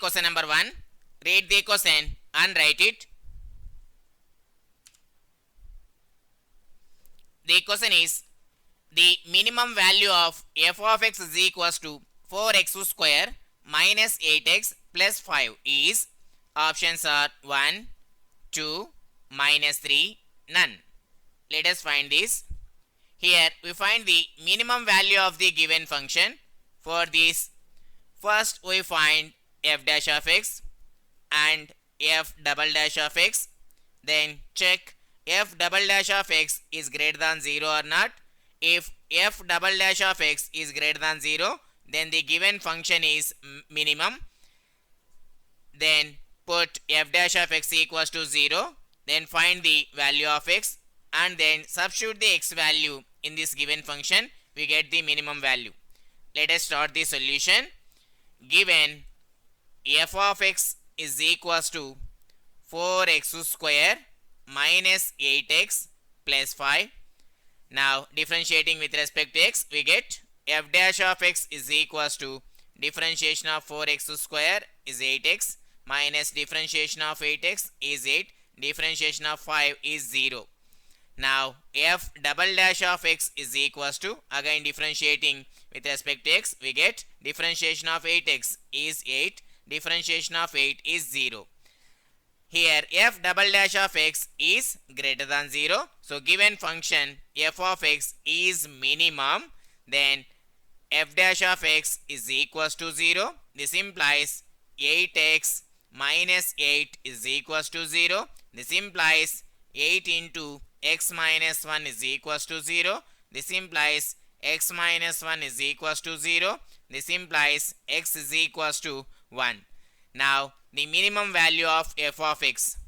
question number 1. Read the question and write it. The question is, the minimum value of f of x is equals to 4x square minus 8x plus 5 is, options are 1, 2, minus 3, none. Let us find this. Here we find the minimum value of the given function. For this, first we find f dash of x and f double dash of x. Then check f double dash of x is greater than 0 or not. If f double dash of x is greater than 0, then the given function is minimum. Then put f dash of x equals to 0. Then find the value of x and then substitute the x value in this given function. We get the minimum value. Let us start the solution. Given f of x is equals to 4x square minus 8x plus 5. Now differentiating with respect to x, we get f dash of x is equals to differentiation of 4x square is 8x minus differentiation of 8x is 8, differentiation of 5 is 0. Now f double dash of x is equals to, again differentiating with respect to x, we get differentiation of 8x is 8, differentiation of 8 is 0. Here f double dash of x is greater than 0. So given function f of x is minimum, then f dash of x is equals to 0. This implies 8x minus 8 is equals to 0. This implies 8 into x minus 1 is equals to 0. This implies x minus 1 is equals to 0. This implies x is equals to 1. Now the minimum value of f of x,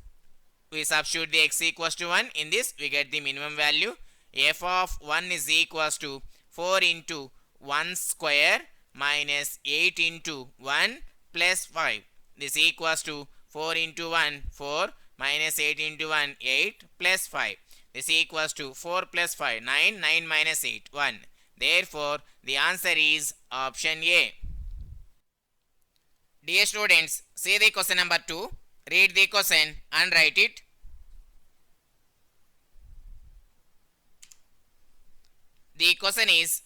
we substitute the x equals to 1. In this we get the minimum value. F of 1 is equals to 4 into 1 square minus 8 into 1 plus 5. This equals to 4 into 1 4 minus 8 into 1 8 plus 5. This equals to 4 plus 5 9, 9 minus 8 1. Therefore the answer is option A. Dear students, see the question number 2. Read the question and write it. The question is,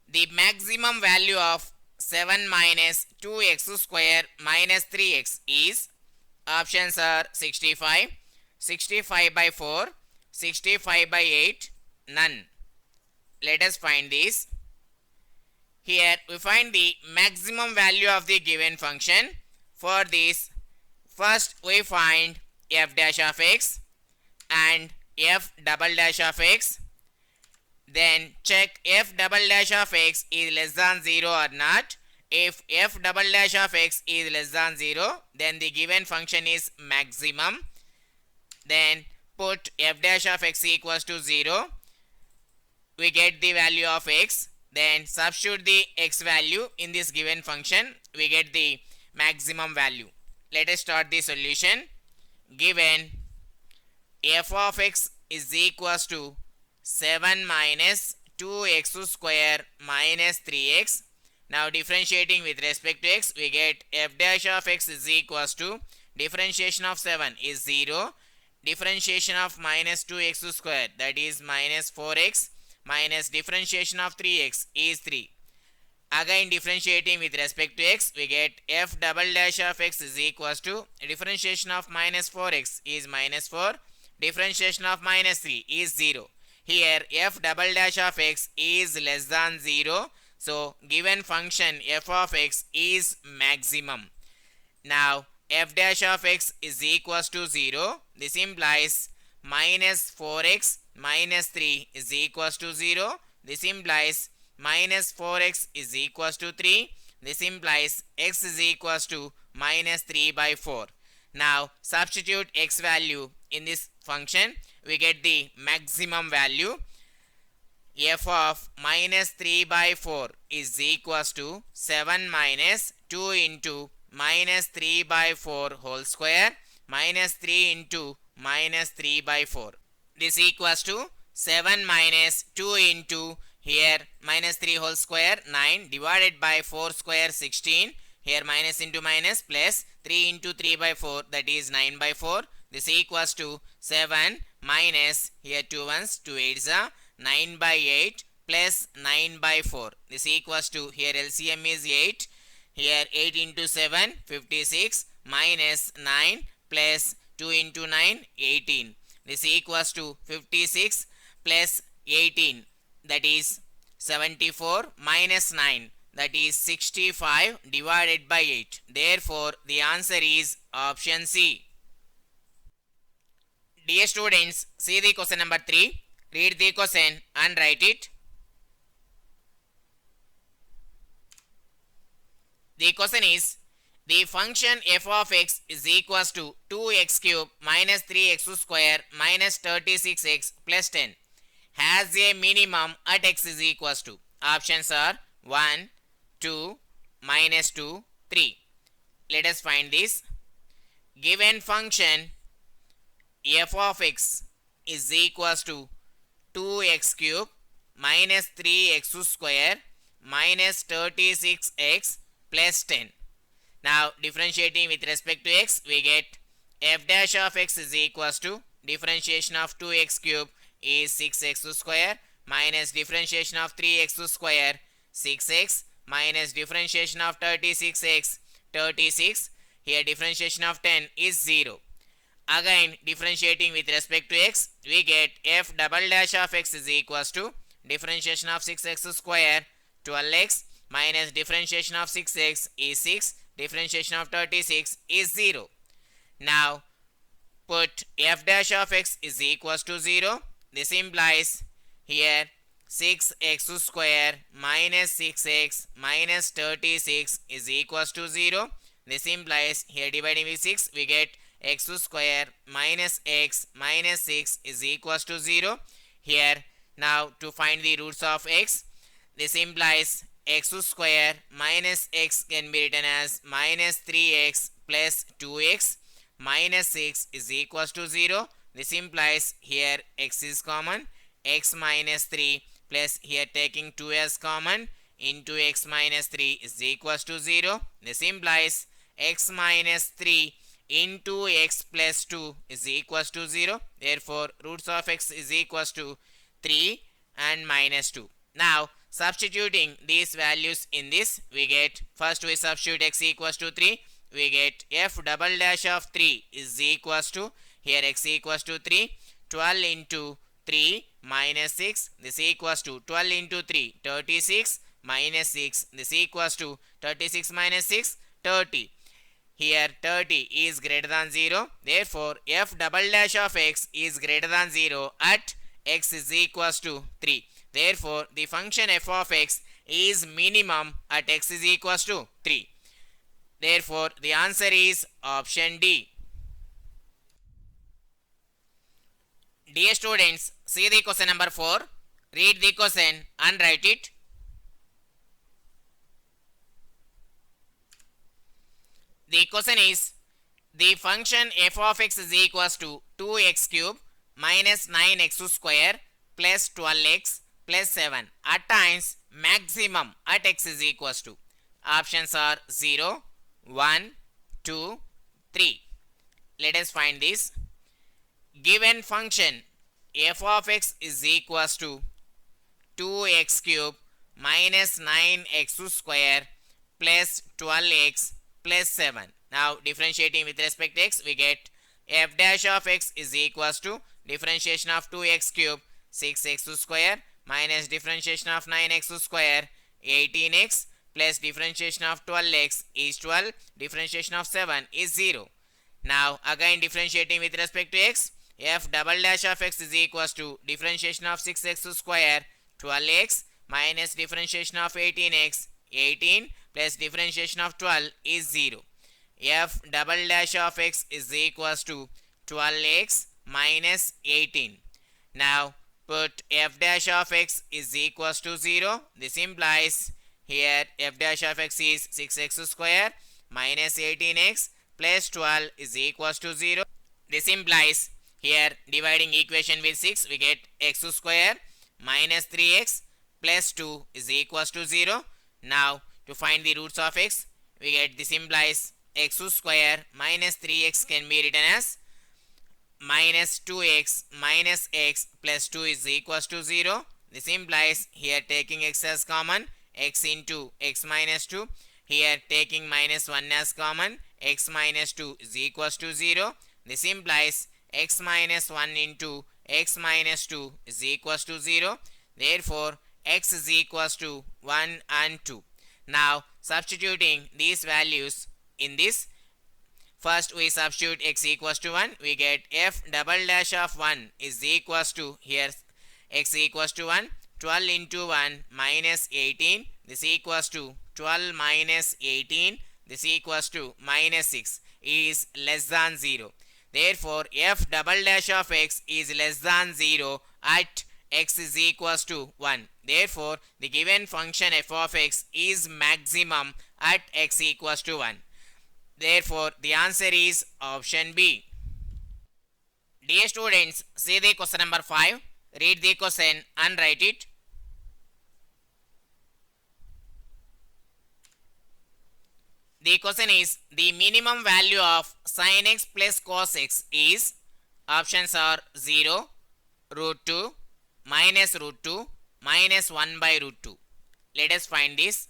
the maximum value of 7 minus 2x square minus 3x is, options are 65, 65 by 4, 65 by 8, none. Let us find this. Here we find the maximum value of the given function. For this, first we find f dash of x and f double dash of x. Then check f double dash of x is less than 0 or not. If f double dash of x is less than 0, then the given function is maximum. Then put f dash of x equals to 0. We get the value of x. Then substitute the x value in this given function. We get the maximum value. Let us start the solution. Given f of x is equals to 7 minus 2x square minus 3x. Now differentiating with respect to x, we get f dash of x is equals to differentiation of 7 is 0. Differentiation of minus 2x square, that is minus 4x, minus differentiation of 3x is 3. Again differentiating with respect to x, we get f double dash of x is equals to differentiation of minus 4x is minus 4. Differentiation of minus 3 is 0. Here f double dash of x is less than 0. So given function f of x is maximum. Now f dash of x is equals to 0. This implies minus 4x minus 3 is equals to 0. This implies minus 4x is equals to 3. This implies x is equals to minus 3 by 4. Now substitute x value in this function. We get the maximum value. F of minus 3 by 4 is equals to 7 minus 2 into minus 3 by 4 whole square minus 3 into minus 3 by 4. This equals to 7 minus 2 into here minus 3 whole square 9 divided by 4 square 16. here minus into minus plus 3 into 3 by 4, that is 9 by 4. This equals to 7 minus here 2 ones, 2 eights are 9 by 8 plus 9 by 4. This equals to here LCM is 8. Here 8 into 7 56 minus 9 plus 2 into 9 18. This equals to 56 plus 18, that is 74 minus 9, that is 65 divided by 8. Therefore, the answer is option C. Dear students, see the question number 3. Read the question and write it. The question is, the function f of x is equals to 2x cube minus 3x square minus 36x plus 10 has a minimum at x is equals to. Options are 1, 2, minus 2, 3. Let us find this. Given function f of x is equals to 2x cube minus 3x square minus 36x plus 10. Now differentiating with respect to x, we get f dash of x is equals to differentiation of 2x cube is 6x square minus differentiation of 3x square 6x minus differentiation of 36x 36. Here differentiation of 10 is 0. Again differentiating with respect to x, we get f double dash of x is equals to differentiation of 6x square 12x minus differentiation of 6x is 6, differentiation of 36 is 0. Now put f dash of x is equals to 0. This implies here 6x square minus 6x minus 36 is equals to 0. This implies here dividing with 6, we get x square minus x minus 6 is equals to 0. Here now to find the roots of x, this implies x square minus x can be written as minus 3x plus 2x minus 6 is equals to 0. This implies here x is common, x minus 3 plus here taking 2 as common into x minus 3 is equals to 0. This implies x minus 3 into x plus 2 is equals to 0. Therefore, roots of x is equals to 3 and minus 2. Now, substituting these values in this, we get, first we substitute x equals to 3. We get f double dash of 3 is equals to, here x equals to 3. 12 into 3 minus 6. This equals to 12 into 3, 36 minus 6. This equals to 36 minus 6, 30. Here 30 is greater than 0. Therefore, f double dash of x is greater than 0 at x is equals to 3. Therefore, the function f of x is minimum at x is equals to 3. Therefore, the answer is option D. Dear students, see the question number 4. Read the question and write it. The question is, the function f of x is equals to 2x cube minus 9x square plus 12x plus 7 at times maximum at x is equals to. Options are 0, 1, 2, 3. Let us find this. Given function f of x is equals to 2x cube minus 9x square plus 12x plus 7. Now differentiating with respect to x, we get f dash of x is equals to differentiation of 2x cube 6x square minus differentiation of 9x square 18x plus differentiation of 12x is 12, differentiation of 7 is 0. Now again differentiating with respect to x, f double dash of x is equals to differentiation of 6x square 12x minus differentiation of 18x 18 plus differentiation of 12 is 0. F double dash of x is equals to 12x minus 18. Now put f dash of x is equals to 0. This implies here f dash of x is 6x square minus 18x plus 12 is equals to 0. This implies here dividing equation with 6, we get x square minus 3x plus 2 is equals to 0. Now to find the roots of x, we get this implies x square minus 3x can be written as minus 2x minus x plus 2 is equals to 0. This implies here taking x as common, x into x minus 2. Here taking minus 1 as common, x minus 2 is equals to 0. This implies x minus 1 into x minus 2 is equals to 0. Therefore, x is equals to 1 and 2. Now, substituting these values in this, first we substitute x equals to 1, we get f double dash of 1 is equals to, here x equals to 1, 12 into 1 minus 18, this equals to 12 minus 18, this equals to minus 6 is less than 0. Therefore, f double dash of x is less than 0 at x is equals to 1. Therefore, the given function f of x is maximum at x equals to 1. Therefore, the answer is option B. Dear students, see the question number 5. Read the question and write it. The question is, the minimum value of sin x plus cos x is, options are 0, root 2, minus root 2, minus 1 by root 2. Let us find this.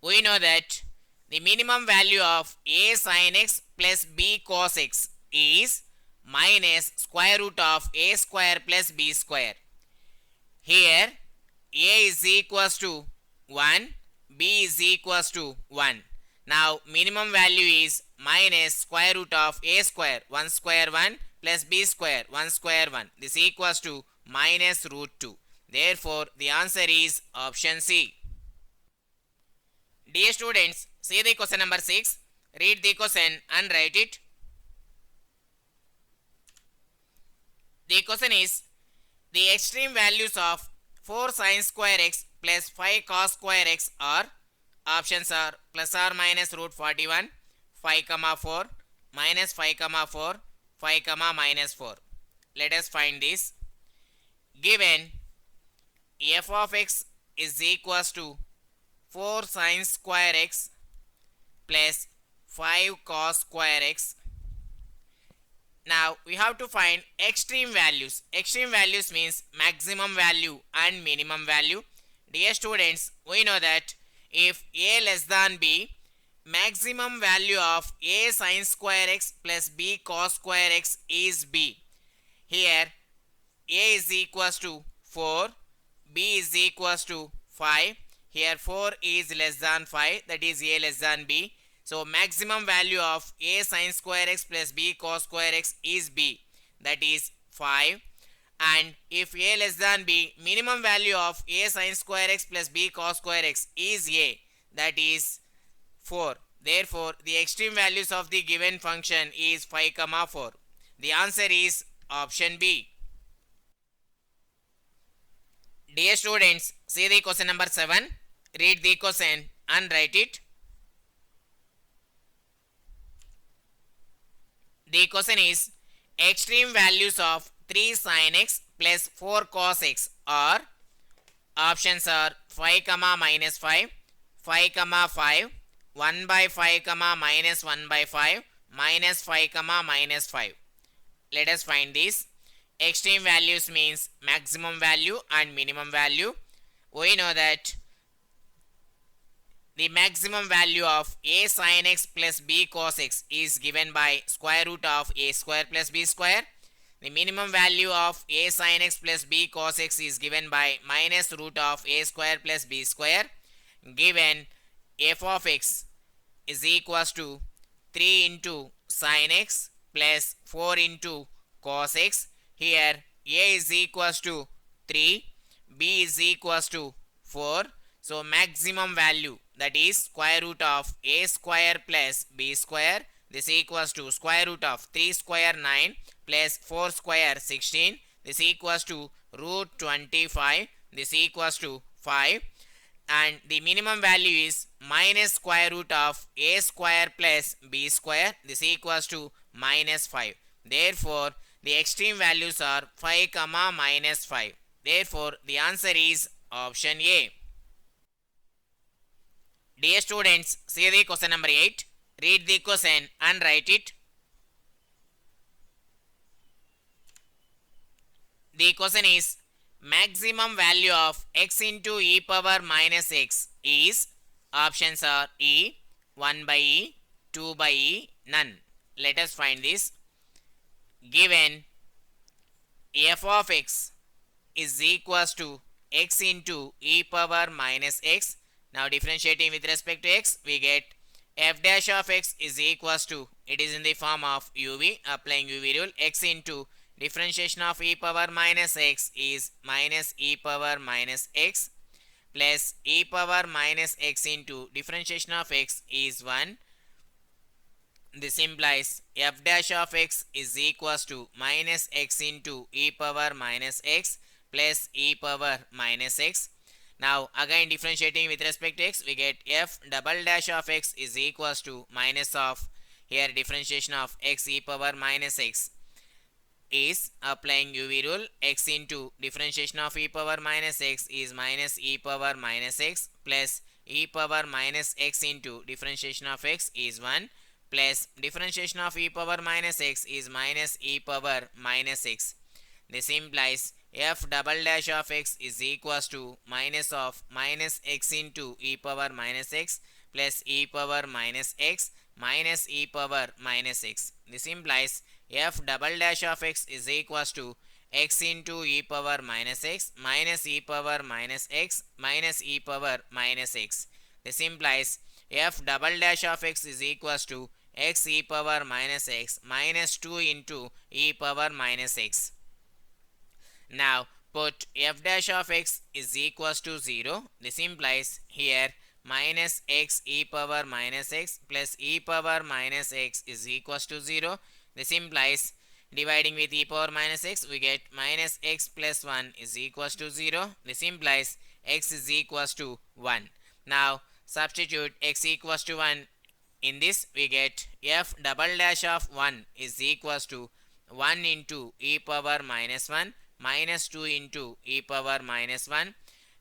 We know that the minimum value of a sin x plus b cos x is minus square root of a square plus b square. Here a is equals to 1, b is equals to 1. Now minimum value is minus square root of a square 1 square 1 plus b square 1 square 1. This equals to minus root 2. Therefore, the answer is option C. Dear students, see the question number 6. Read the question and write it. The question is, the extreme values of 4 sin square x plus 5 cos square x are, options are plus or minus root 41, 5 comma 4, minus 5 comma 4, 5 comma minus 4. Let us find this. Given f of x is equals to 4 sin square x plus 5 cos square x. Now we have to find extreme values. Extreme values means maximum value and minimum value. Dear students, we know that if a less than b, maximum value of a sin square x plus b cos square x is b. Here a is equals to 4, b is equals to 5. Here 4 is less than 5, that is a less than b. So maximum value of a sin square x plus b cos square x is b, that is 5. And if a less than b, minimum value of a sin square x plus b cos square x is a, that is 4. Therefore, the extreme values of the given function is 5 comma 4. The answer is option B. Dear students, see the question number 7. Read the question and write it. The question is, extreme values of 3 sin x plus 4 cos x are, options are 5 comma minus 5, 5 comma 5, 1 by 5 comma minus 1 by 5, minus 5 comma minus 5. Let us find this. Extreme values means maximum value and minimum value. We know that the maximum value of a sin x plus b cos x is given by square root of a square plus b square. The minimum value of a sin x plus b cos x is given by minus root of a square plus b square. Given f of x is equals to 3 into sin x plus 4 into cos x. Here a is equals to 3, b is equals to 4. So maximum value, that is square root of a square plus b square, this equals to square root of 3 square 9 plus 4 square 16, this equals to root 25, this equals to 5. And the minimum value is minus square root of a square plus b square, this equals to minus 5. Therefore, the extreme values are 5 comma minus 5. Therefore, the answer is option A. Dear students, see the question number 8. Read the question and write it. The question is maximum value of x into e power minus x is, options are e, 1 by e, 2 by e, none. Let us find this. Given f of x is equals to x into e power minus x. Now differentiating with respect to x, we get f dash of x is equals to, it is in the form of uv, applying uv rule, x into differentiation of e power minus x is minus e power minus x plus e power minus x into differentiation of x is 1. This implies f dash of x is equals to minus x into e power minus x plus e power minus x. Now again differentiating with respect to x, we get f double dash of x is equals to minus of, here differentiation of x e power minus x is, applying uv rule, x into differentiation of e power minus x is minus e power minus x plus e power minus x into differentiation of x is 1 plus differentiation of e power minus x is minus e power minus x. This implies f double dash of x is equals to minus of minus x into e power minus x plus e power minus x minus e power minus x. This implies f double dash of x is equals to x into e power minus x minus e power minus x minus e power minus x. This implies f double dash of x is equals to x e power minus x minus 2 into e power minus x. Now put f dash of x is equals to 0. This implies here minus x e power minus x plus e power minus x is equals to 0. This implies dividing with e power minus x, we get minus x plus 1 is equals to 0. This implies x is equals to 1. Now substitute x equals to 1 in this, we get f double dash of 1 is equals to 1 into e power minus 1 minus 2 into e power minus 1.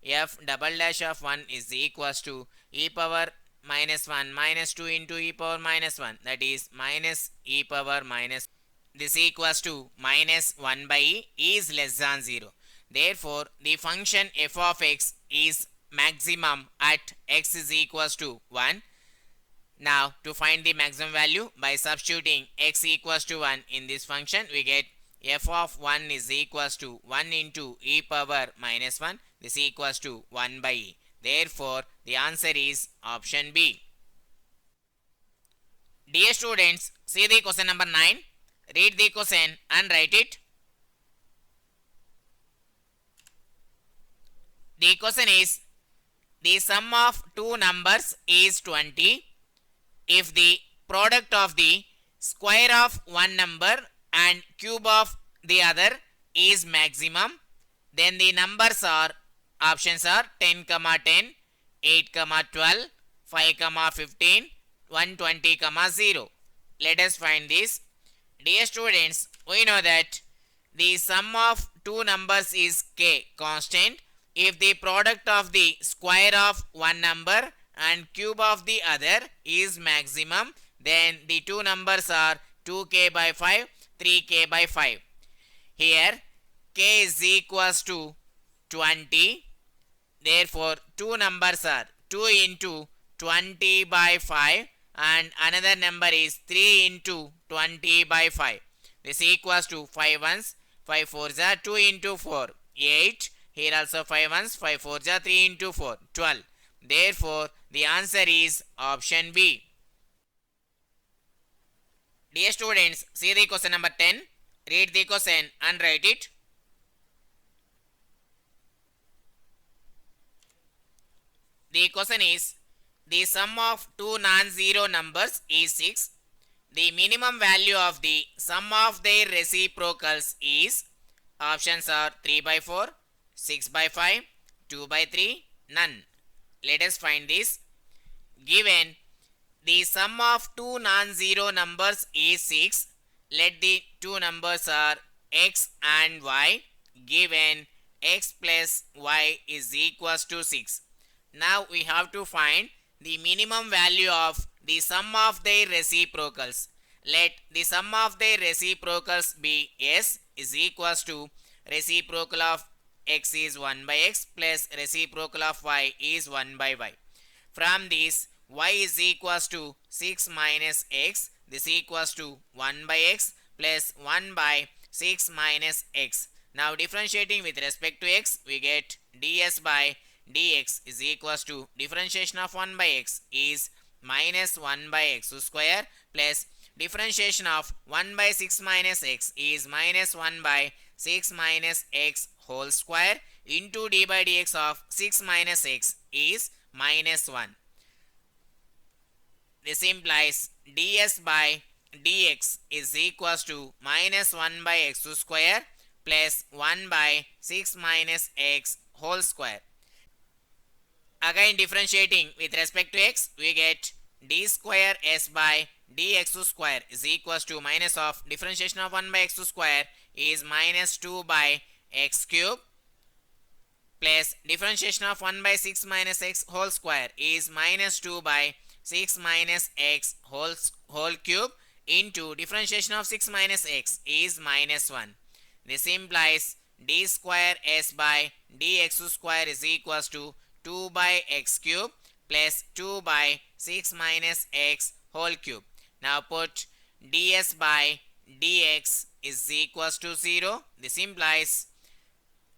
F double dash of 1 is equals to e power minus 1 minus 2 into e power minus 1, that is minus e power minus. This equals to minus 1 by e is less than 0. Therefore the function f of x is maximum at x is equals to 1. Now to find the maximum value, by substituting x equals to 1 in this function, we get f of 1 is equals to 1 into e power minus 1. This equals to 1 by e. Therefore the answer is option B. Dear students, see the question number 9. Read the question and write it. The question is, the sum of two numbers is 20 if the product of the square of one number and cube of the other is maximum, then the numbers are, options are 10, 10, 8, 12, 5, 15, 120, 0. Let us find this. Dear students, we know that the sum of two numbers is k, constant, if the product of the square of one number and cube of the other is maximum, then the two numbers are 2k by 5, 3k by 5. Here k is equals to 20. Therefore two numbers are 2 into 20 by 5 and another number is 3 into 20 by 5. This equals to 5 ones, 5 fours are 2 into 4, 8. Here also 5 ones, 5 fours are 3 into 4, 12. Therefore the answer is option B. Dear students, see the question number 10. Read the question and write it. The question is, the sum of two non-zero numbers is 6. The minimum value of the sum of their reciprocals is, options are 3 by 4, 6 by 5, 2 by 3, none. Let us find this. Given the sum of two non-zero numbers is 6, let the two numbers are x and y, given x plus y is equals to 6. Now we have to find the minimum value of the sum of their reciprocals. Let the sum of their reciprocals be S is equals to reciprocal of x is 1 by x plus reciprocal of y is 1 by y. From this, y is equals to 6 minus x. This equals to 1 by x plus 1 by 6 minus x. Now differentiating with respect to x, we get ds by dx is equals to differentiation of 1 by x is minus 1 by x square plus differentiation of 1 by 6 minus x is minus 1 by 6 minus x whole square into d by dx of 6 minus x is minus 1. This implies ds by dx is equals to minus 1 by x square plus 1 by 6 minus x whole square. Again differentiating with respect to x, we get d square s by dx square is equals to minus of differentiation of 1 by x square is minus 2 by x cube plus differentiation of 1 by 6 minus x whole square is minus 2 by 6 minus x whole cube into differentiation of 6 minus x is minus 1. This implies d square s by dx square is equals to 2 by x cube plus 2 by 6 minus x whole cube. Now put ds by dx is equals to 0. This implies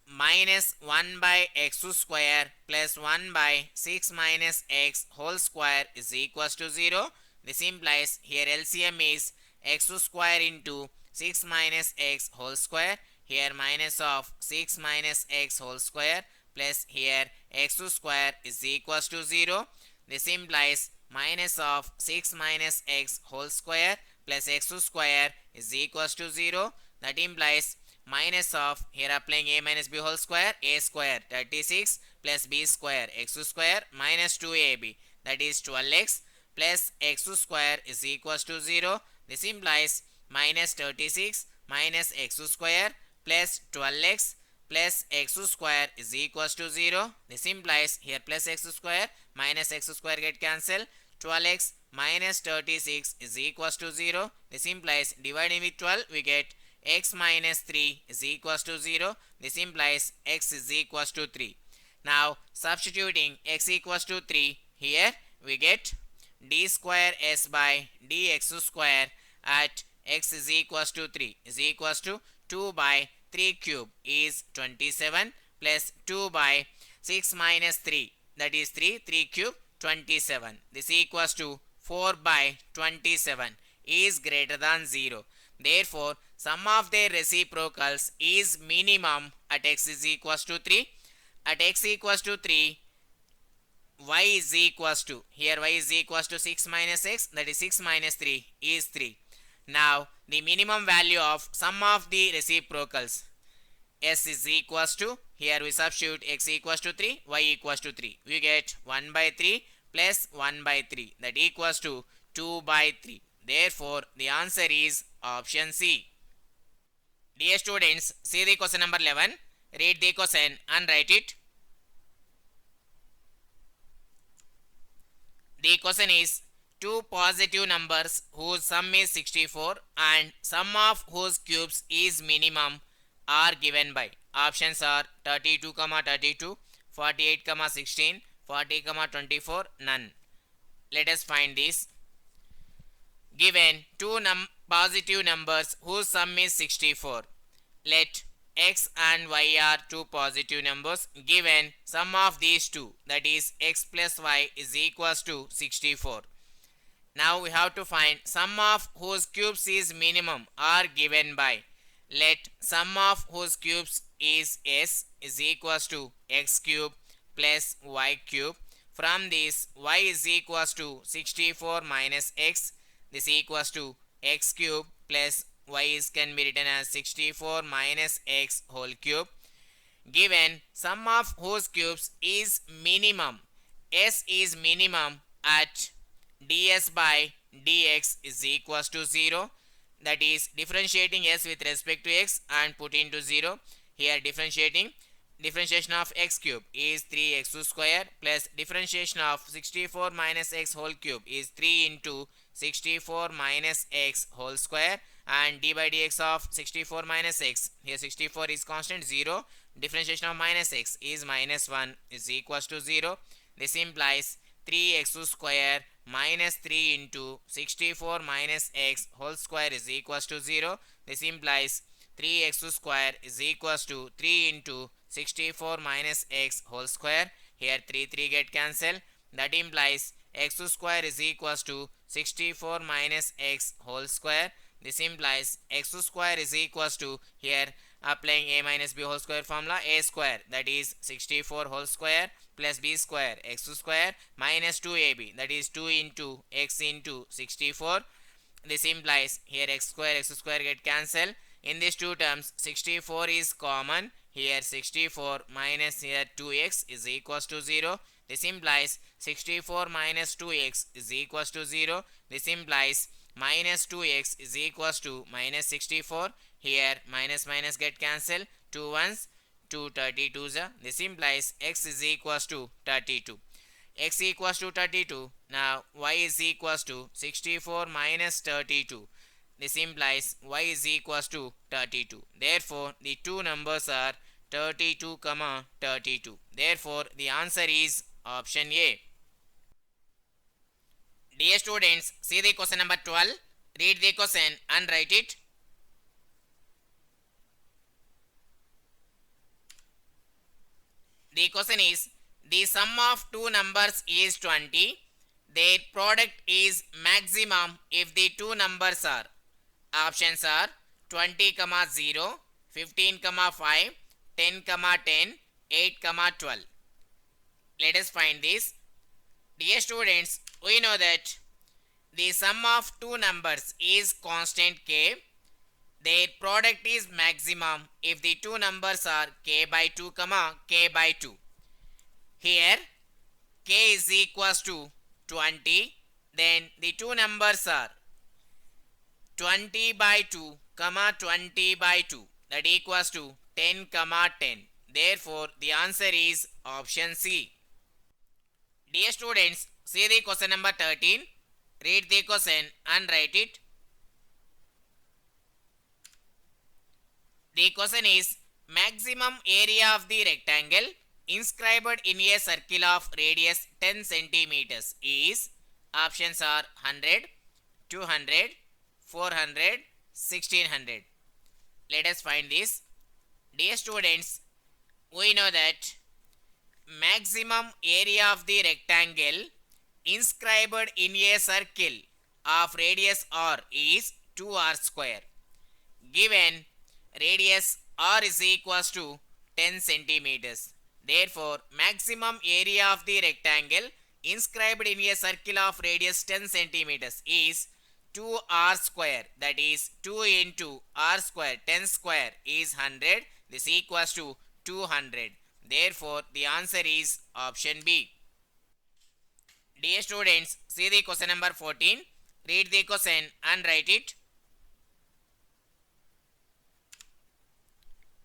minus 1 by x square plus 1 by 6 minus x whole square is equals to 0. This implies here LCM is x square into 6 minus x whole square. Here minus of 6 minus x whole square plus here x square is equals to 0. This implies minus of 6 minus x whole square plus x square is equals to 0. That implies minus of, here applying a minus b whole square, a square 36 plus b square x square minus 2ab, that is 12x plus x square is equals to 0. This implies minus 36 minus x square plus 12x plus x square is equals to 0. This implies here plus x square minus x square get cancelled. 12x minus 36 is equals to 0. This implies dividing with 12 we get x minus 3 is equals to 0. This implies x is equals to 3. Now substituting x equals to 3 here, we get d square s by dx square at x is equals to 3 is equals to 2 by 3 cube is 27 plus 2 by 6 minus 3, that is 3 cube 27. This equals to 4 by 27 is greater than 0. Therefore, sum of their reciprocals is minimum at x is equals to 3. At x equals to 3, y is equals to, here y is equals to 6 minus x, that is 6 minus 3 is 3. Now, the minimum value of sum of the reciprocals, s is equals to, here we substitute x equals to 3, y equals to 3. We get 1 by 3 plus 1 by 3, that equals to 2 by 3. Therefore, the answer is option C. Dear students, see the question number 11. Read the question and write it. The question is, two positive numbers whose sum is 64 and sum of whose cubes is minimum are given by. Options are 32, 32, 48, 16, 40, 24, none. Let us find this. Given two positive numbers whose sum is 64. Let x and y are two positive numbers. Given sum of these two, that is x plus y is equals to 64. Now we have to find sum of whose cubes is minimum are given by. Let sum of whose cubes is s is equals to x cube plus y cube. From this, y is equals to 64 minus x. This equals to x cube plus y is can be written as 64 minus x whole cube. Given sum of whose cubes is minimum, s is minimum at ds by dx is equals to 0. That is differentiating s with respect to x and put into 0. Here differentiating differentiation of x cube is 3x square plus differentiation of 64 minus x whole cube is 3 into 64 minus x whole square, and d by dx of 64 minus x, here 64 is constant, 0, differentiation of minus x is minus 1 is equals to 0. This implies 3x square minus 3 into 64 minus x whole square is equals to 0. This implies 3x square is equals to 3 into 64 minus x whole square. Here 3 get cancelled. That implies x square is equals to 64 minus x whole square. This implies x square is equals to, here applying a minus b whole square formula, a square, that is 64 whole square plus b square x square minus 2ab, that is 2 into x into 64. This implies here x square get cancelled. In these two terms 64 is common. Here 64 minus here 2x is equals to 0. This implies 64 minus 2x is equals to 0. This implies minus 2x is equals to minus 64. Here minus minus get cancelled. 2 ones, 2 32s. This implies x is equals to 32. X equals to 32. Now y is equals to 64 minus 32. This implies y is equals to 32. Therefore, the two numbers are 32, 32. Therefore, the answer is option A. Dear students, see the question number 12. Read the question and write it. The question is, the sum of two numbers is 20. Their product is maximum if the two numbers are. Options are 20, 0, 15, 5, 10, 10, 8, 12. Let us find this. Dear students, we know that the sum of two numbers is constant k. Their product is maximum if the two numbers are k by 2, k by 2. Here k is equals to 20. Then the two numbers are 20 by 2, 20 by 2, that equals to 10, 10. Therefore, the answer is option C. Dear students, see the question number 13. Read the question and write it. The question is, maximum area of the rectangle inscribed in a circle of radius 10 centimeters is. Options are 100, 200, 400, 1600. Let us find this. Dear students, we know that maximum area of the rectangle inscribed in a circle of radius r is 2r square. Given radius r is equals to 10 centimeters. Therefore, maximum area of the rectangle inscribed in a circle of radius 10 centimeters is 2r square, that is 2 into r square, 10 square is 100. This equals to 200. Therefore, the answer is option B. Dear students, see the question number 14. Read the question and write it.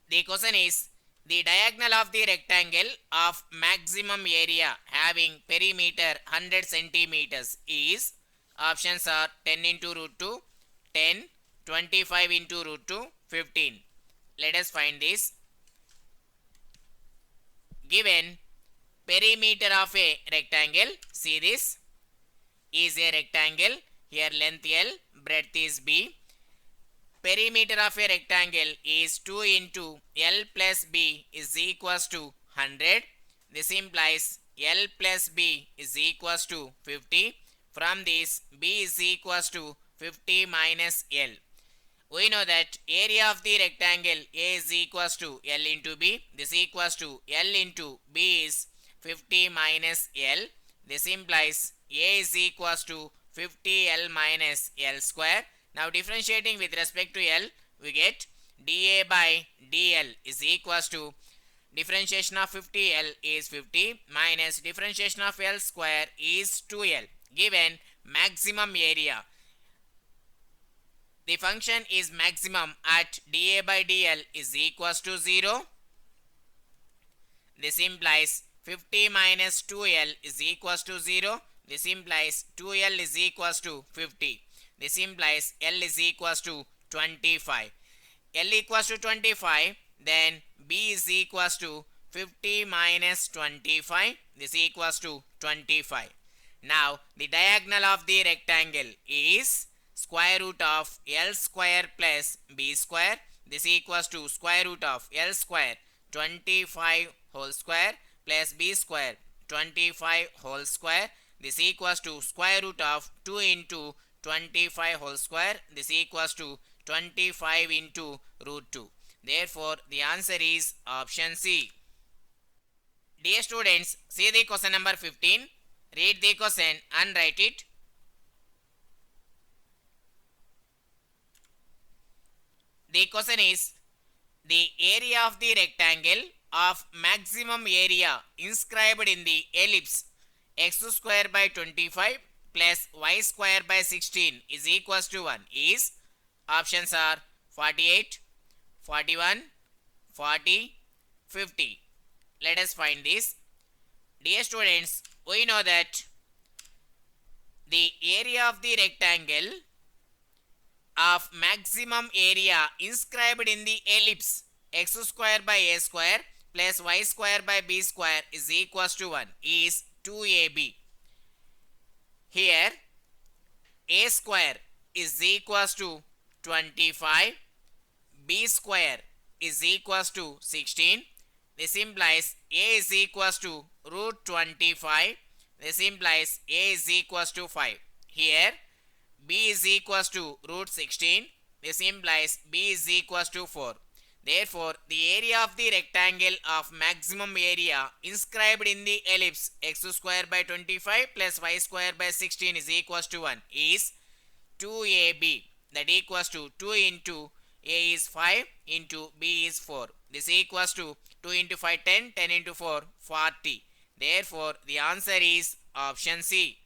The question is, the diagonal of the rectangle of maximum area having perimeter 100 centimeters is. Options are 10 into root 2, 10, 25 into root 2, 15. Let us find this. Given perimeter of a rectangle, see this is a rectangle. Here length L, breadth is B. Perimeter of a rectangle is 2 into L plus B is equals to 100. This implies L plus B is equals to 50. From this, B is equals to 50 minus L. We know that area of the rectangle A is equals to L into B. This equals to L into B is 50 minus L. This implies A is equals to 50L minus L square. Now differentiating with respect to L, we get dA by dL is equals to differentiation of 50L is 50 minus differentiation of L square is 2L. Given maximum area, the function is maximum at dA by dL is equals to 0. This implies 50 minus 2L is equals to 0. This implies 2L is equals to 50. This implies L is equals to 25. L equals to 25, then B is equals to 50 minus 25. This equals to 25. Now the diagonal of the rectangle is square root of L square plus B square. This equals to square root of L square 25 whole square plus B square 25 whole square. This equals to square root of 2 into 25 whole square. This equals to 25 into root 2. Therefore, the answer is option C. Dear students, see the question number 15. Read the question and write it. The question is, the area of the rectangle of maximum area inscribed in the ellipse x square by 25 plus y square by 16 is equals to 1 is, options are 48, 41, 40, 50. Let us find this. Dear students, we know that the area of the rectangle of maximum area inscribed in the ellipse x square by a square plus y square by b square is equals to 1 is 2ab. Here a square is equals to 25, b square is equals to 16. This implies a is equals to root 25. This implies a is equals to 5. Here b is equals to root 16. This implies b is equals to 4. Therefore, the area of the rectangle of maximum area inscribed in the ellipse x square by 25 plus y square by 16 is equals to 1 is 2ab. That equals to 2 into a is 5 into b is 4. This equals to 2 into 5 10, 10 into 4 40. Therefore, the answer is option C.